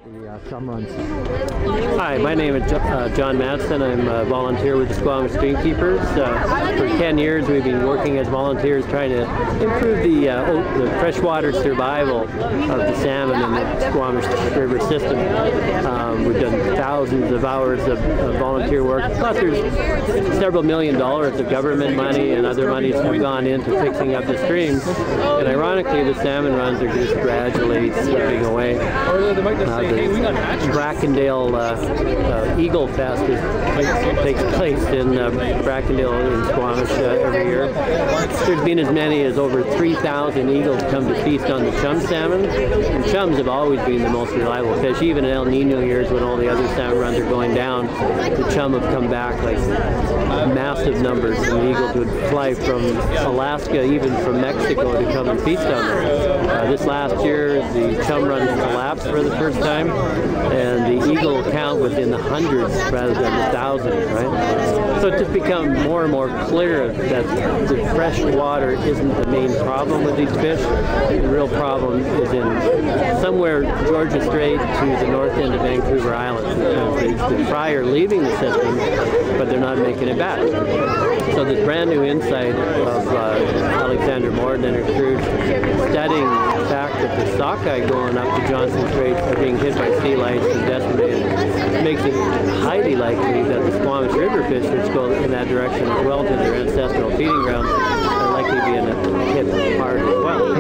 The chum runs. Hi, my name is John Manston. I'm a volunteer with the Squamish Streamkeepers. For 10 years we've been working as volunteers trying to improve the freshwater survival of the salmon in the Squamish River system. We've done thousands of hours of volunteer work. Plus there's several $1 million of government money and other monies have gone into fixing up the streams. And ironically the salmon runs are just gradually slipping away. The Brackendale Eagle Fest takes place in Brackendale in Squamish every year. There's been as many as over 3,000 eagles come to feast on the chum salmon. And chums have always been the most reliable fish. Even in El Nino years when all the other salmon runs are going down, the chum have come back like massive numbers, and the eagles would fly from Alaska, even from Mexico, to come and feast on them. This last year the chum runs collapsed for the first time, and the eagle count was in the hundreds rather than the thousands, right? So it's just become more and more clear that the fresh water isn't the main problem with these fish. The real problem is in somewhere Georgia Strait to the north end of Vancouver Island. The fry are leaving the system, but they're not making it back. So this brand new insight of Alexander Morden and her crew studying the fact that the sockeye going up to Johnson Strait are being hit by sea lice and decimated makes it highly likely that the Squamish River fish, which go in that direction as well to their ancestral feeding grounds, are likely being hit hard as well.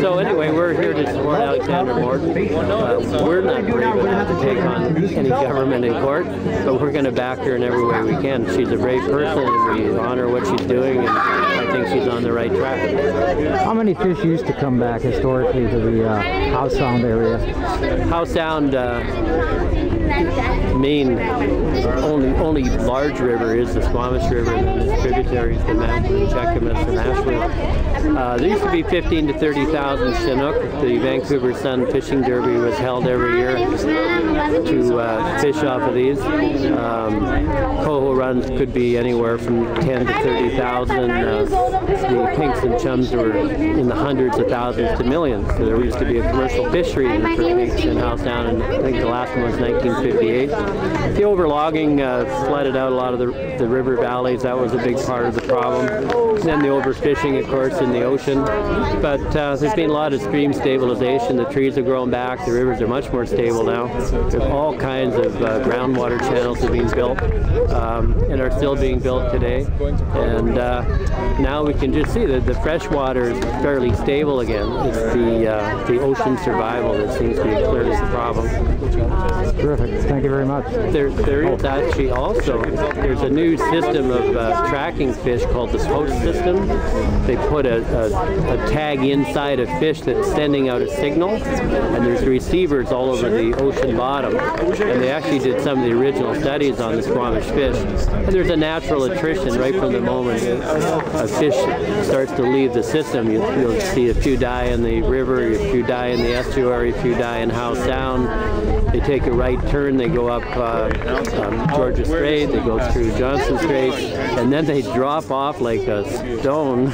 So anyway, we're here to support Alexander Morden. We're not brave enough to take on any government in court, but we're going to back her in every way we can. She's a brave person, and we honor what she's doing, and I think she's on the right track. How many fish used to come back historically to the Howe Sound area? Howe Sound, main only large river is the Squamish River, and its tributaries, the Manston, Cheakamus, and Asheville. There used to be 15 to 30,000 Chinook. The Vancouver Sun Fishing Derby was held every year to fish off of these. Coho runs could be anywhere from 10 to 30,000. The pinks and chums were in the hundreds of thousands to millions. So there used to be a commercial fishery for pinks in Howe Sound, and I think the last one was 1958. The overlogging flooded out a lot of the river valleys. That was a big part of the problem. And then the overfishing, of course, in the ocean. But there's been a lot of stream stabilization. The trees have grown back. The rivers are much more stable now. There's all kinds of groundwater channels have been built and are still being built today. And now we can just see that the fresh water is fairly stable again. It's the ocean survival that seems to be clearly the problem. Terrific. Thank you very much. There is actually also, there's a new system of tracking fish called the post system. They put a tag inside a fish that's sending out a signal, and there's receivers all over the ocean bottom. And they actually did some of the original studies on the Squamish fish. And there's a natural attrition right from the moment a fish starts to leave the system. You'll see a few die in the river, a few die in the estuary, a few die in Howe Sound. They take a right turn, they go up Georgia Strait, they go through Johnson Strait, and then they drop off like a stone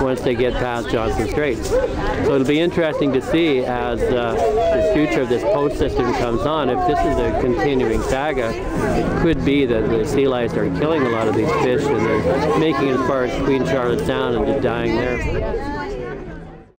once they get past Johnson Strait. So it'll be interesting to see as the future of this post system comes on, if this is a continuing saga. It could be that the sea lice are killing a lot of these fish and they're making it as far as Queen Charlotte Sound and just dying there.